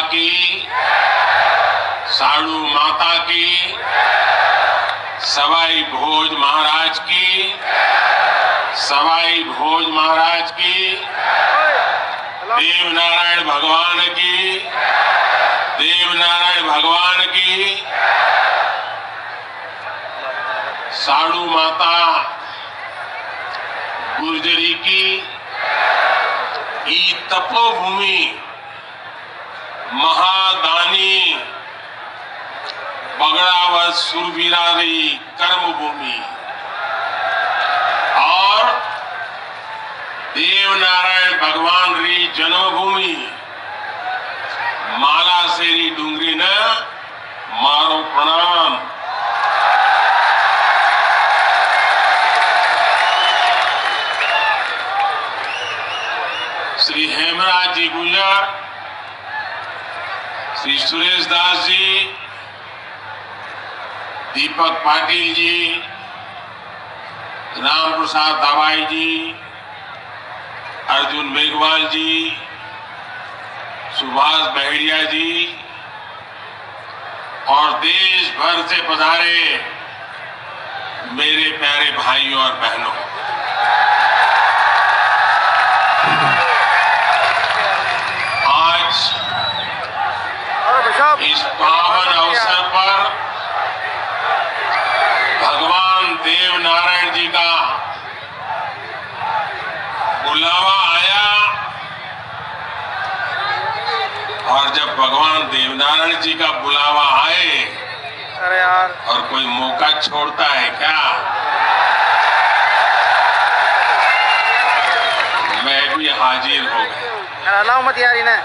की, साड़ू माता की, सवाई भोज महाराज की, सवाई भोज महाराज की, देवनारायण भगवान की, देवनारायण भगवान की, साड़ू माता गुर्जरी की, ई तपोभूमि महादानी बगड़ावत सुरवीरारी कर्मभूमि और देवनारायण भगवान री जन्मभूमि माला सेरी डूंगरी न मारो प्रणाम। श्री हेमराज जी गुजर, श्री सुरेश दास जी, दीपक पाटिल जी, राम प्रसाद दावाई जी, अर्जुन मेघवाल जी, सुभाष बहेड़िया जी और देश भर से पधारे मेरे प्यारे भाइयों और बहनों, आज इस पावन अवसर पर भगवान देवनारायण जी का बुलावा आया और जब भगवान देवनारायण जी का बुलावा आए, अरे यार, और कोई मौका छोड़ता है क्या? मैं भी हाजिर हो गया। अलाव मत यार इन्हें,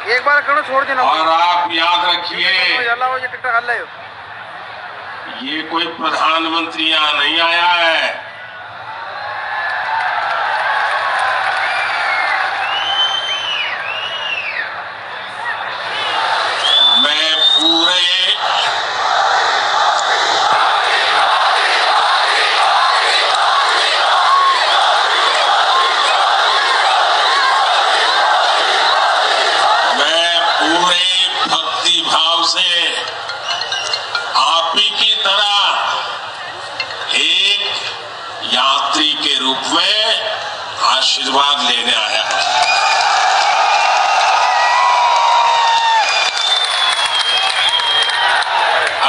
एक बार करो छोड़ देना। और आप याद रखिए, ये कोई प्रधानमंत्री यहाँ नहीं आया है, मैं पूरे भक्ति भाव से आप ही की तरह एक यात्री के रूप में आशीर्वाद लेने आया।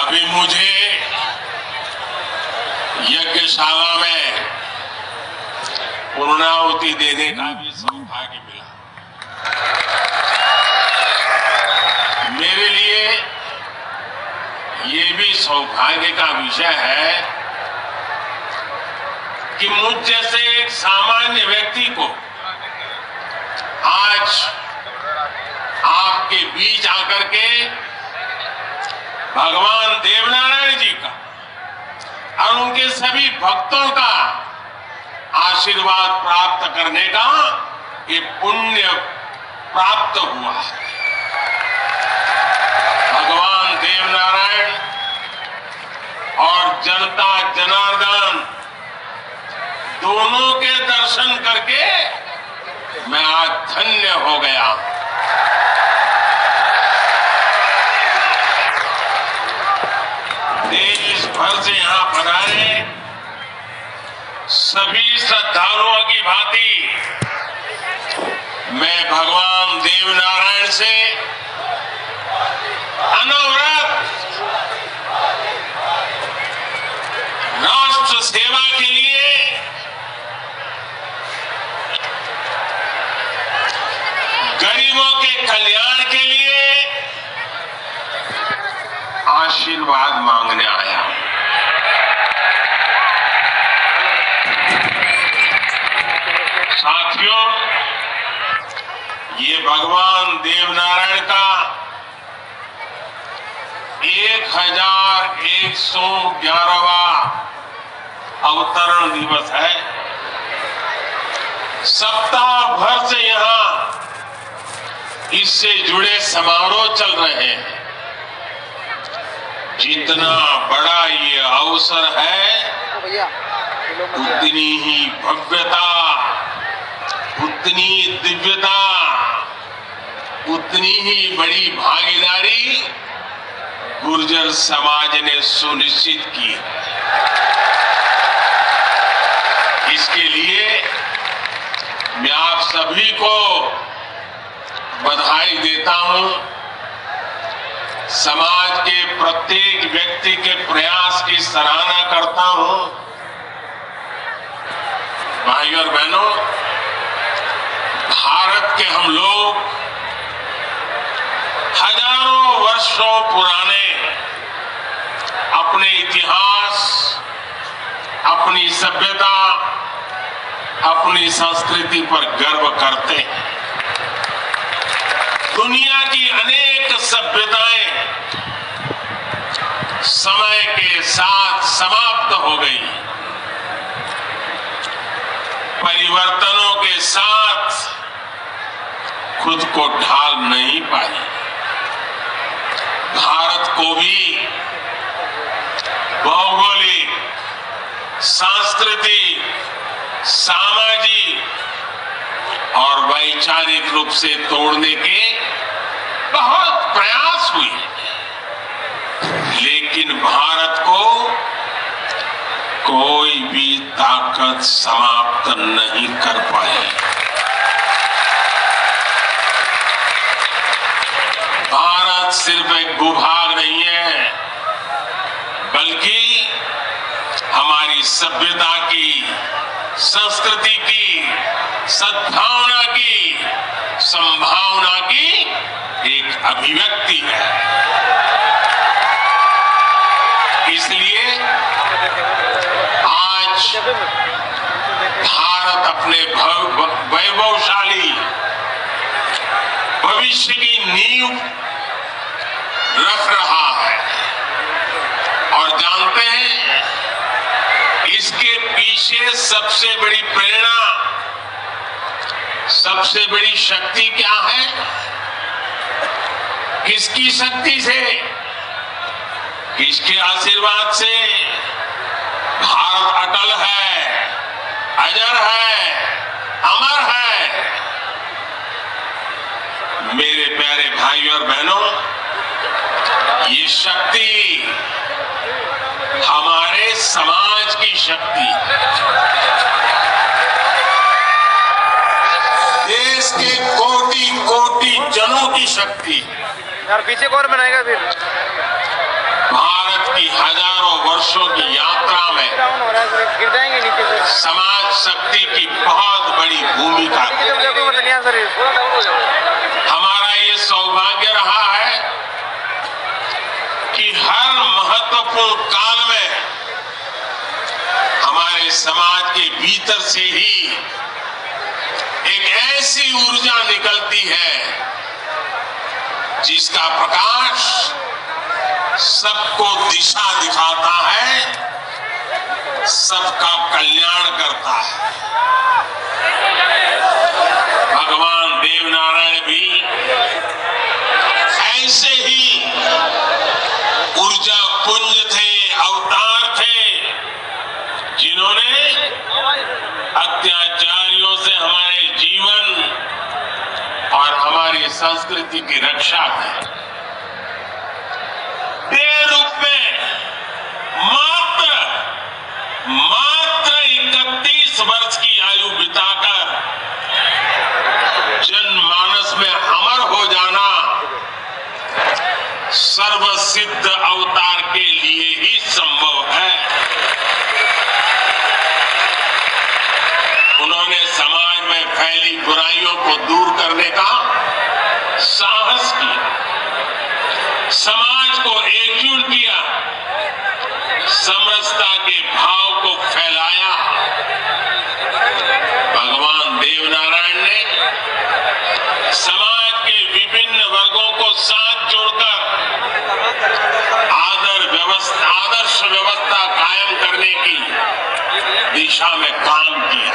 अभी मुझे यज्ञशाला में पूर्णाहुति देने का भी सौभाग्य मिला। मेरे लिए ये भी सौभाग्य का विषय है कि मुझ जैसे एक सामान्य व्यक्ति को आज आपके बीच आकर के भगवान देवनारायण जी का और उनके सभी भक्तों का आशीर्वाद प्राप्त करने का ये पुण्य प्राप्त हुआ है। भगवान देवनारायण और जनता जनार्दन दोनों के दर्शन करके मैं आज धन्य हो गया। देश भर से यहाँ पधारे सभी श्रद्धालुओं की भांति मैं भगवान देवनारायण से अनवरत राष्ट्र सेवा के लिए गरीबों के कल्याण के लिए आशीर्वाद मांगने आया। साथियों, ये भगवान देवनारायण का 1111वां अवतरण दिवस है। सप्ताह भर से यहाँ इससे जुड़े समारोह चल रहे हैं। जितना बड़ा ये अवसर है उतनी ही भव्यता, उतनी दिव्यता उतनी ही बड़ी भागीदारी गुर्जर समाज ने सुनिश्चित की है। इसके लिए मैं आप सभी को बधाई देता हूं। समाज के प्रत्येक व्यक्ति के प्रयास की सराहना करता हूं। भाइयों और बहनों, भारत के हम लोग हजारों वर्षों पुराने अपने इतिहास, अपनी सभ्यता, अपनी संस्कृति पर गर्व करते हैं। दुनिया की अनेक सभ्यताएं समय के साथ समाप्त हो गई, परिवर्तनों के साथ खुद को ढाल नहीं पाई। भारत को भी भौगोलिक, सांस्कृतिक, सामाजिक और वैचारिक रूप से तोड़ने के बहुत प्रयास हुए, लेकिन भारत को कोई भी ताकत समाप्त नहीं कर पाई। भारत सिर्फ एक भूभाग नहीं है, बल्कि हमारी सभ्यता की, संस्कृति की, सद्भावना की, संभावना की एक अभिव्यक्ति है। इसलिए आज भारत अपने वैभवशाली भविष्य की नींव रख रहा है और जानते हैं इसके पीछे सबसे बड़ी प्रेरणा, सबसे बड़ी शक्ति क्या है? किसकी शक्ति से, किसके आशीर्वाद से भारत अटल है, अजर है, अमर है। मेरे प्यारे भाइयों और बहनों, ये शक्ति हमारे समाज की शक्ति, देश के कोटि कोटि जनों की शक्ति। यार पीछे कौन बनाएगा फिर? भारत की हजारों वर्षों की यात्रा में गिर जाएंगे नीचे से। समाज शक्ति की बहुत बड़ी भूमिका है। हमारा ये सौभाग्य रहा है कि हर महत्वपूर्ण काल में हमारे समाज के भीतर से ही एक ऐसी ऊर्जा निकलती है जिसका प्रकाश सबको दिशा दिखाता है, सबका कल्याण करता है। भगवान देवनारायण भी ऐसे ही ऊर्जा पुंज थे, अवतार थे, जिन्होंने अत्याचारियों से हमारे जीवन और हमारी संस्कृति की रक्षा की। देव रूप में मात्र 31 वर्ष की आयु बिताकर जनमानस में अमर हो जाना सर्वसिद्ध अवतार के लिए ही संभव है। उन्होंने समाज में फैली बुराइयों को दूर करने का साहस किया, समाज को एकजुट किया, समरसता के भाव को फैलाया। भगवान देवनारायण ने समाज के विभिन्न वर्गों को साथ जोड़कर आदर्श व्यवस्था कायम करने की दिशा में काम किया।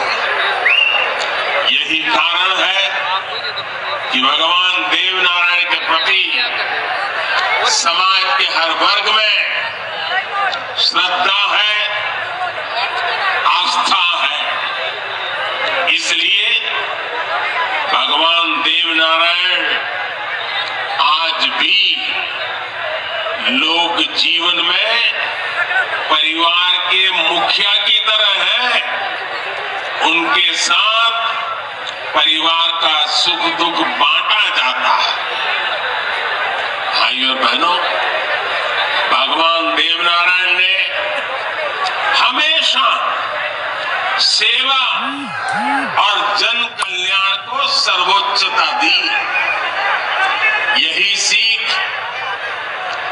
यही कारण है कि भगवान देवनारायण के प्रति समाज के हर वर्ग में श्रद्धा है, आस्था है। इसलिए भगवान देवनारायण जीवन में परिवार के मुखिया की तरह है। उनके साथ परिवार का सुख दुख बांटा जाता है। भाइयों और बहनों, भगवान देवनारायण ने हमेशा सेवा और जन कल्याण को सर्वोच्चता दी। यही सीख,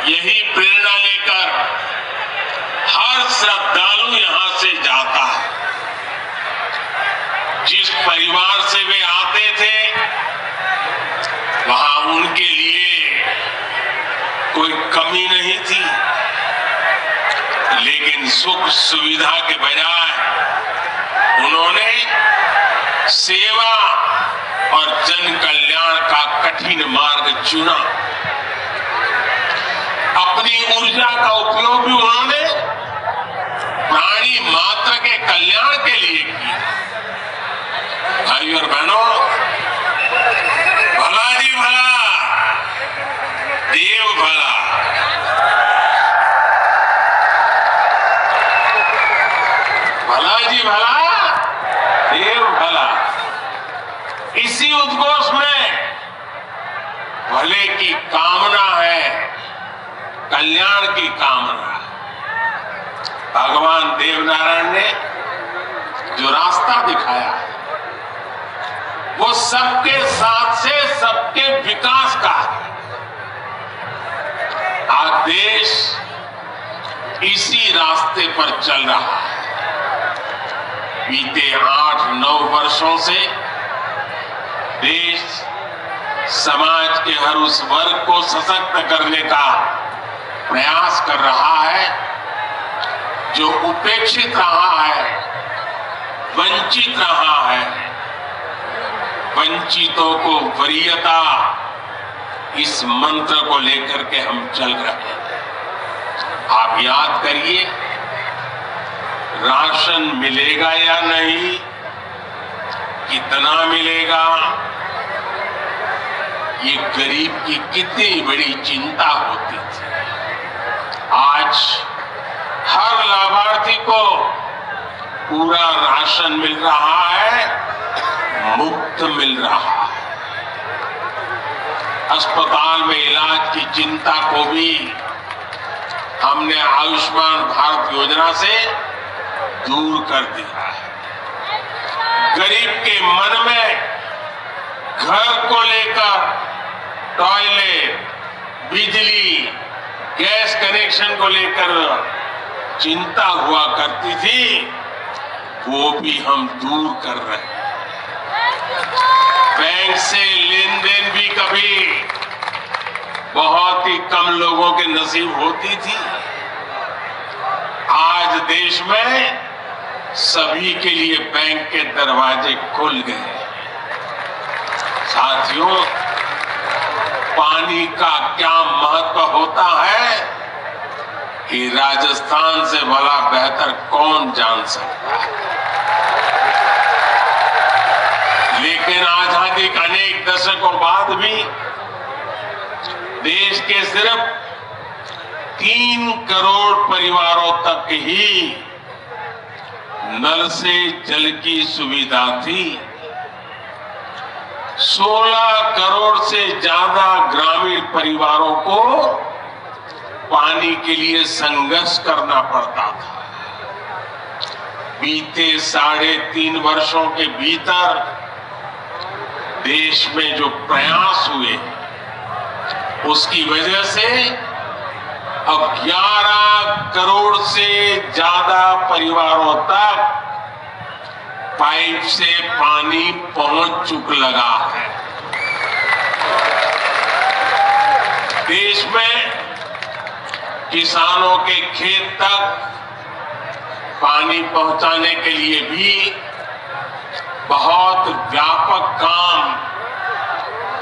यही प्रेरणा लेकर हर श्रद्धालु यहां से जाता है। जिस परिवार से वे आते थे, वहां उनके लिए कोई कमी नहीं थी, लेकिन सुख सुविधा के बजाय उन्होंने सेवा और जन कल्याण का कठिन मार्ग चुना। अपनी ऊर्जा का उपयोग भी उन्होंने प्राणी मात्र के कल्याण के लिए किया। भाइयों और बहनों, भला जी भला, देव भला। भला जी भला, देव भला। इसी उद्घोष में भले की कामना है, कल्याण की कामना। भगवान देवनारायण ने जो रास्ता दिखाया है, वो सबके साथ से सबके विकास का है। आज देश इसी रास्ते पर चल रहा है। बीते 8-9 वर्षों से देश समाज के हर उस वर्ग को सशक्त करने का प्रयास कर रहा है जो उपेक्षित रहा है, वंचित रहा है। वंचितों को वरीयता, इस मंत्र को लेकर के हम चल रहे हैं। आप याद करिए, राशन मिलेगा या नहीं, कितना मिलेगा, ये गरीब की कितनी बड़ी चिंता होती थी। आज हर लाभार्थी को पूरा राशन मिल रहा है, मुफ्त मिल रहा है। अस्पताल में इलाज की चिंता को भी हमने आयुष्मान भारत योजना से दूर कर दिया है। गरीब के मन में घर को लेकर टॉयलेट, बिजली, गैस कनेक्शन को लेकर चिंता हुआ करती थी, वो भी हम दूर कर रहे हैं। बैंक से लेन देन भी कभी बहुत ही कम लोगों के नसीब होती थी। आज देश में सभी के लिए बैंक के दरवाजे खुल गए। साथियों, पानी का क्या महत्व होता है कि राजस्थान से भला बेहतर कौन जान सकता है। लेकिन आजादी के अनेक दशकों बाद भी देश के सिर्फ 3 करोड़ परिवारों तक ही नल से जल की सुविधा थी। 16 करोड़ से ज्यादा ग्रामीण परिवारों को पानी के लिए संघर्ष करना पड़ता था। बीते 3.5 वर्षों के भीतर देश में जो प्रयास हुए, उसकी वजह से अब 11 करोड़ से ज्यादा परिवारों तक पाइप से पानी पहुंच चुक लगा है। देश में किसानों के खेत तक पानी पहुंचाने के लिए भी बहुत व्यापक काम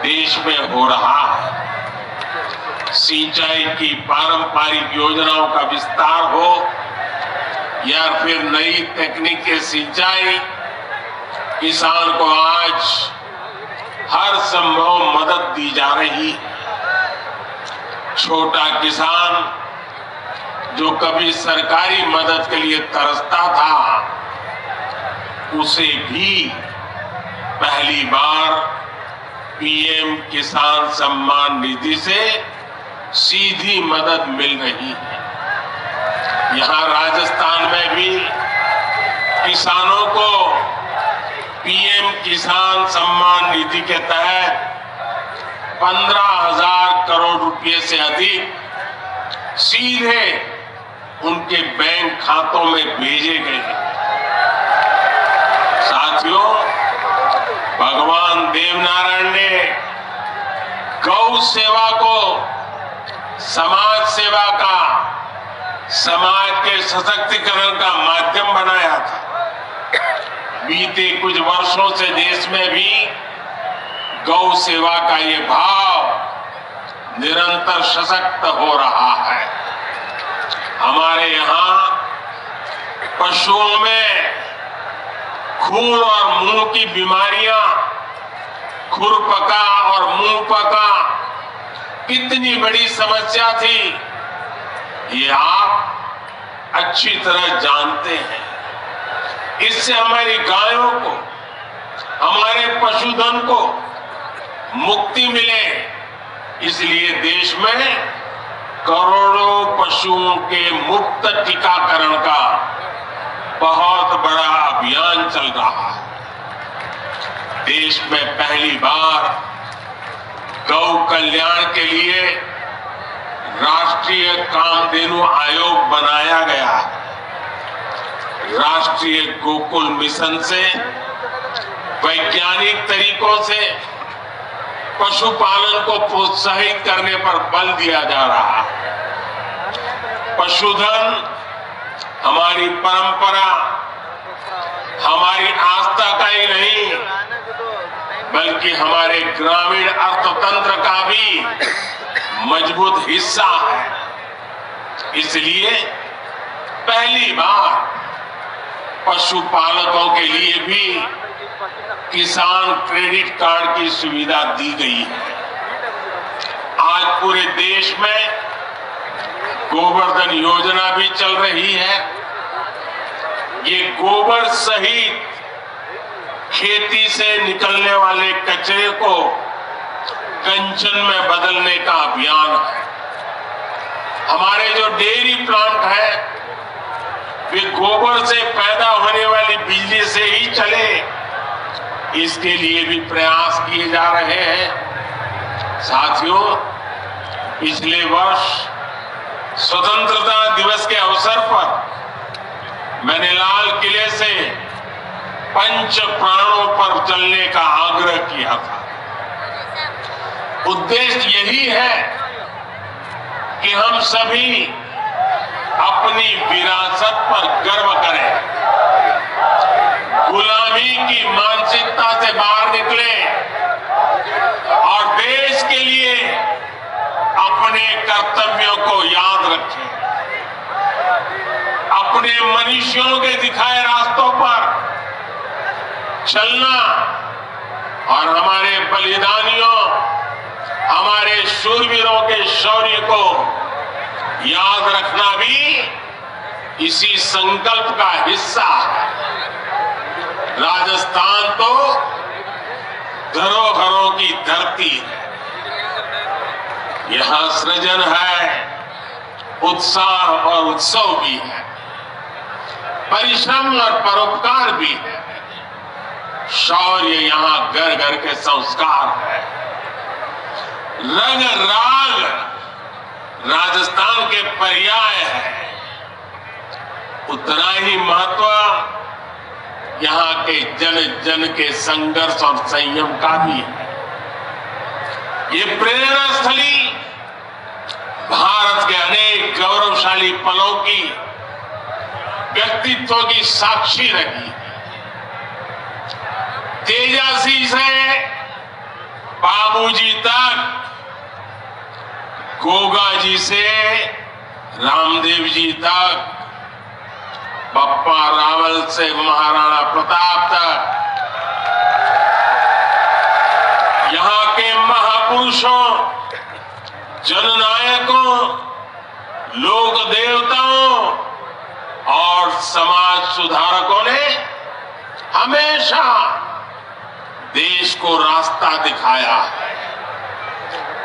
देश में हो रहा है। सिंचाई की पारंपरिक योजनाओं का विस्तार हो या फिर नई तकनीक के सिंचाई, किसान को आज हर संभव मदद दी जा रही है। छोटा किसान जो कभी सरकारी मदद के लिए तरसता था, उसे भी पहली बार पीएम किसान सम्मान निधि से सीधी मदद मिल रही है। यहां राजस्थान में भी किसानों को पीएम किसान सम्मान निधि के तहत 15,000 करोड़ रुपए से अधिक सीधे उनके बैंक खातों में भेजे गए हैं। साथियों, भगवान देवनारायण ने गौ सेवा को समाज सेवा का, समाज के सशक्तिकरण का माध्यम बनाया था। बीते कुछ वर्षों से देश में भी गौ सेवा का ये भाव निरंतर सशक्त हो रहा है। हमारे यहाँ पशुओं में खुर और मुंह की बीमारियां, खुरपका और मुंहपका कितनी बड़ी समस्या थी, ये आप अच्छी तरह जानते हैं। इससे हमारी गायों को, हमारे पशुधन को मुक्ति मिले, इसलिए देश में करोड़ों पशुओं के मुफ्त टीकाकरण का बहुत बड़ा अभियान चल रहा है। देश में पहली बार गौ कल्याण के लिए राष्ट्रीय कामधेनु आयोग बनाया गया है। राष्ट्रीय गोकुल मिशन से वैज्ञानिक तरीकों से पशुपालन को प्रोत्साहित करने पर बल दिया जा रहा है। पशुधन हमारी परंपरा, हमारी आस्था का ही नहीं, बल्कि हमारे ग्रामीण अर्थतंत्र का भी मजबूत हिस्सा है। इसलिए पहली बार पशुपालकों के लिए भी किसान क्रेडिट कार्ड की सुविधा दी गई है। आज पूरे देश में गोवर्धन योजना भी चल रही है। ये गोबर सहित खेती से निकलने वाले कचरे को कंचन में बदलने का अभियान है। हमारे जो डेयरी प्लांट है, वे गोबर से पैदा होने वाली बिजली से ही चले, इसके लिए भी प्रयास किए जा रहे हैं। साथियों, पिछले वर्ष स्वतंत्रता दिवस के अवसर पर मैंने लाल किले से पंच प्राणों पर चलने का आग्रह किया था। उद्देश्य यही है कि हम सभी अपनी विरासत पर गर्व करें, गुलामी की मानसिकता से बाहर निकले और देश के लिए अपने कर्तव्यों को याद रखें। अपने मनुष्यों के दिखाए रास्तों पर चलना और हमारे बलिदानियों, हमारे शूरवीरों के शौर्य को याद रखना भी इसी संकल्प का हिस्सा है। राजस्थान तो धरोहरों की धरती है। यहां सृजन है, उत्साह और उत्सव भी है, परिश्रम और परोपकार भी है। शौर्य यहां घर घर के संस्कार है। रंग राग राजस्थान के पर्याय है। उतना ही महत्व यहां के जन जन के संघर्ष और संयम का भी है। ये प्रेरणा स्थली भारत के अनेक गौरवशाली पलों की, व्यक्तित्व की साक्षी रही है। तेजासी से बाबूजी तक, गोगा जी से रामदेव जी तक, बप्पा रावल से महाराणा प्रताप तक, यहां के महापुरुषों, जननायकों, लोक देवताओं समाज सुधारकों ने हमेशा देश को रास्ता दिखाया है।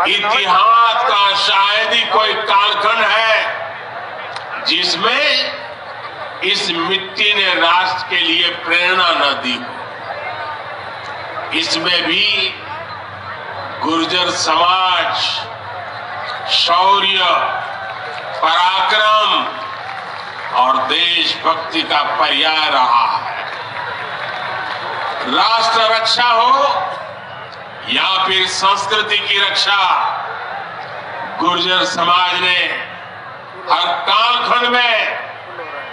इतिहास का शायद ही कोई कालखंड है जिसमें इस मिट्टी ने राष्ट्र के लिए प्रेरणा न दी हो। इसमें भी गुर्जर समाज शौर्य, पराक्रम और देशभक्ति का पर्याय रहा है। राष्ट्र रक्षा हो या फिर संस्कृति की रक्षा, गुर्जर समाज ने हर कालखंड में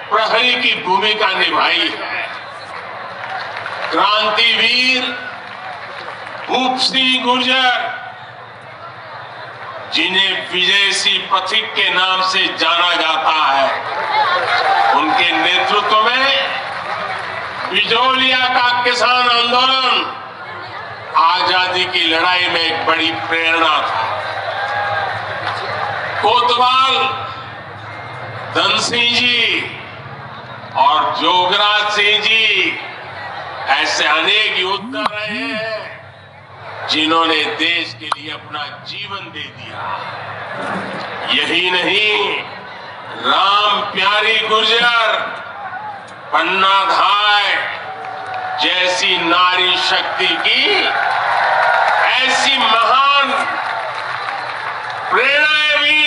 प्रहरी की भूमिका निभाई है। क्रांतिवीर भूप सिंह गुर्जर, जिन्हें विजय सिंह पथिक के नाम से जाना जाता है, उनके नेतृत्व में बिजोलिया का किसान आंदोलन आजादी की लड़ाई में एक बड़ी प्रेरणा था। कोतवाल धन सिंह जी और जोगराज सिंह जी ऐसे अनेक योद्धा रहे हैं जिन्होंने देश के लिए अपना जीवन दे दिया। यही नहीं, राम प्यारी गुर्जर, पन्ना धाय जैसी नारी शक्ति की ऐसी महान प्रेरणाएं भी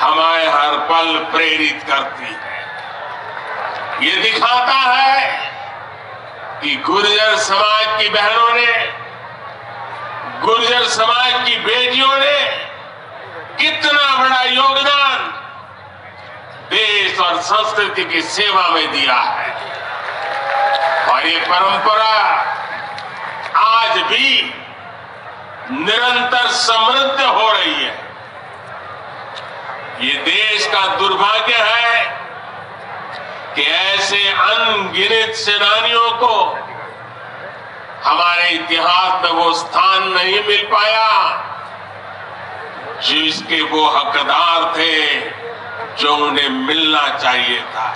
हमें हर पल प्रेरित करती है। ये दिखाता है कि गुर्जर समाज की बहनों ने, गुर्जर समाज की बेटियों ने कितना बड़ा योगदान देश और संस्कृति की सेवा में दिया है। और ये परंपरा आज भी निरंतर समृद्ध हो रही है। ये देश का दुर्भाग्य है कि ऐसे अनगिनत सेनानियों को हमारे इतिहास में वो स्थान नहीं मिल पाया जिसके वो हकदार थे, जो उन्हें मिलना चाहिए था।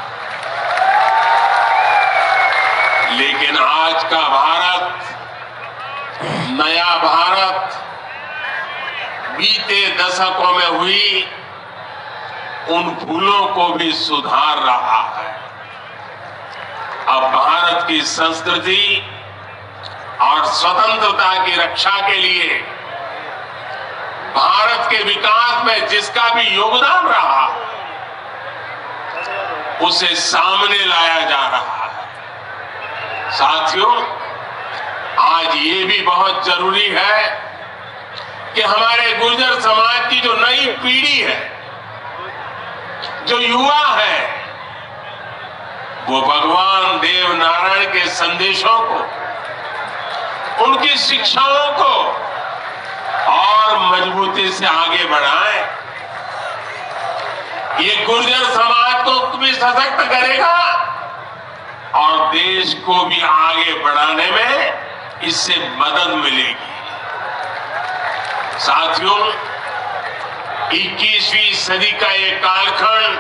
लेकिन आज का भारत, नया भारत, बीते दशकों में हुई उन भूलों को भी सुधार रहा है। अब भारत की संस्कृति और स्वतंत्रता की रक्षा के लिए भारत के विकास में जिसका भी योगदान रहा, उसे सामने लाया जा रहा है। साथियों, आज ये भी बहुत जरूरी है कि हमारे गुर्जर समाज की जो नई पीढ़ी है, जो युवा है, वो भगवान देव नारायण के संदेशों को, उनकी शिक्षाओं को और मजबूती से आगे बढ़ाएं। ये गुर्जर समाज को भी सशक्त करेगा और देश को भी आगे बढ़ाने में इससे मदद मिलेगी। साथियों, 21वीं सदी का ये कालखंड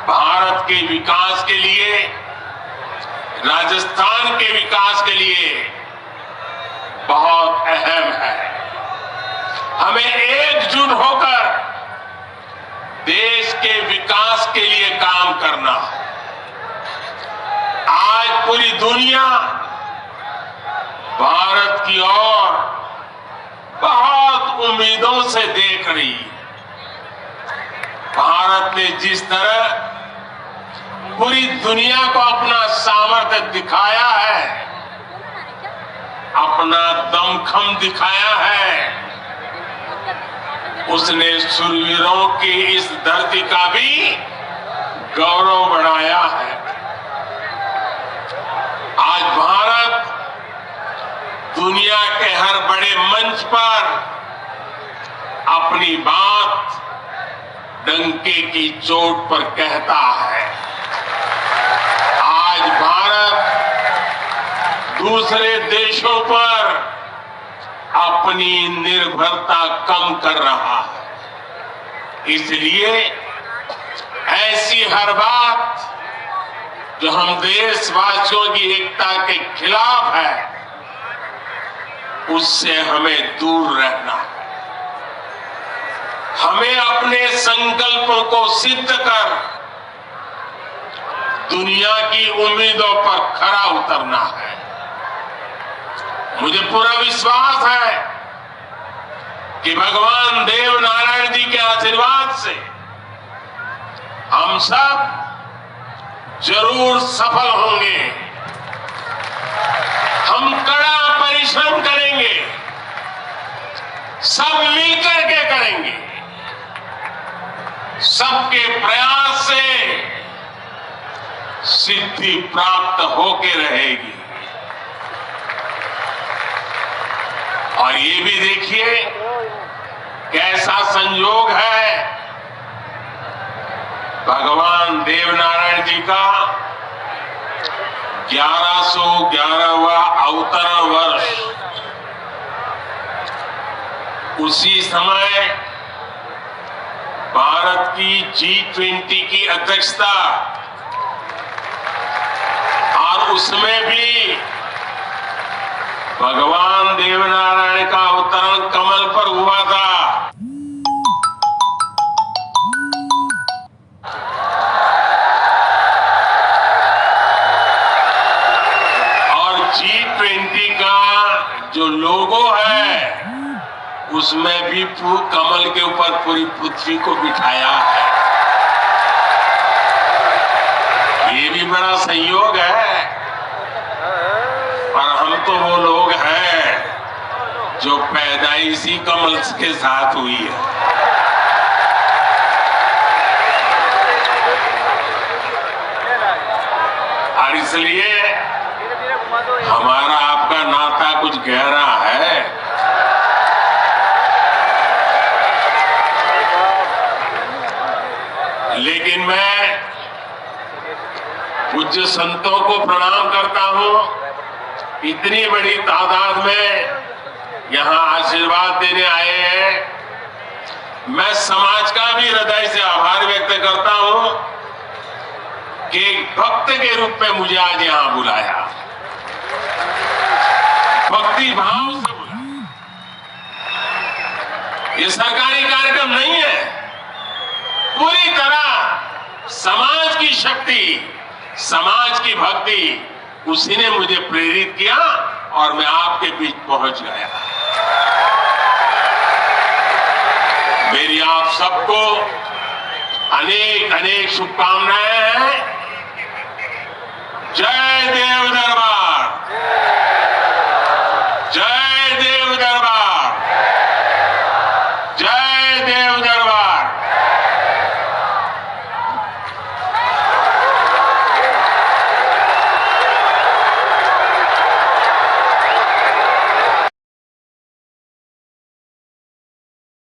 भारत के विकास के लिए, राजस्थान के विकास के लिए बहुत अहम है। हमें एकजुट होकर देश के विकास के लिए काम करना है। आज पूरी दुनिया भारत की ओर बहुत उम्मीदों से देख रही है। भारत ने जिस तरह पूरी दुनिया को अपना सामर्थ्य दिखाया है, अपना दमखम दिखाया है, उसने शूरवीरों की इस धरती का भी गौरव बढ़ाया है। आज भारत दुनिया के हर बड़े मंच पर अपनी बात डंके की चोट पर कहता है। आज भारत दूसरे देशों पर अपनी निर्भरता कम कर रहा है। इसलिए ऐसी हर बात जो हम देशवासियों की एकता के खिलाफ है, उससे हमें दूर रहना है। हमें अपने संकल्पों को सिद्ध कर दुनिया की उम्मीदों पर खरा उतरना है। मुझे पूरा विश्वास है कि भगवान देव नारायण जी के आशीर्वाद से हम सब जरूर सफल होंगे। हम कड़ा परिश्रम करेंगे, सब मिलकर के करेंगे। सबके प्रयास से सिद्धि प्राप्त होके रहेगी। और ये भी देखिए कैसा संयोग है, भगवान देवनारायण जी का 1111वां अवतरण वर्ष। उसी समय भारत की G20 की अध्यक्षता, और उसमें भी भगवान देवनारायण का अवतरण कमल पर हुआ था। और G20 का जो लोगो है, उसमें भी कमल के ऊपर पूरी पृथ्वी को बिठाया है। ये भी बड़ा संयोग है। और हम तो वो लोग हैं जो पैदाइशी कमल के साथ हुई है। और इसलिए हमारा आपका नाता कुछ गहरा है। लेकिन मैं पूज्य संतों को प्रणाम करता हूं। इतनी बड़ी तादाद में यहां आशीर्वाद देने आए हैं। मैं समाज का भी हृदय से आभार व्यक्त करता हूं कि एक भक्त के रूप में मुझे आज यहां बुलाया, भक्ति भाव से बुलाया। ये सरकारी कार्यक्रम नहीं है। पूरी तरह समाज की शक्ति, समाज की भक्ति, उसी ने मुझे प्रेरित किया और मैं आपके बीच पहुंच गया। मेरी आप सबको अनेक अनेक शुभकामनाएं हैं। जय देव दरबार।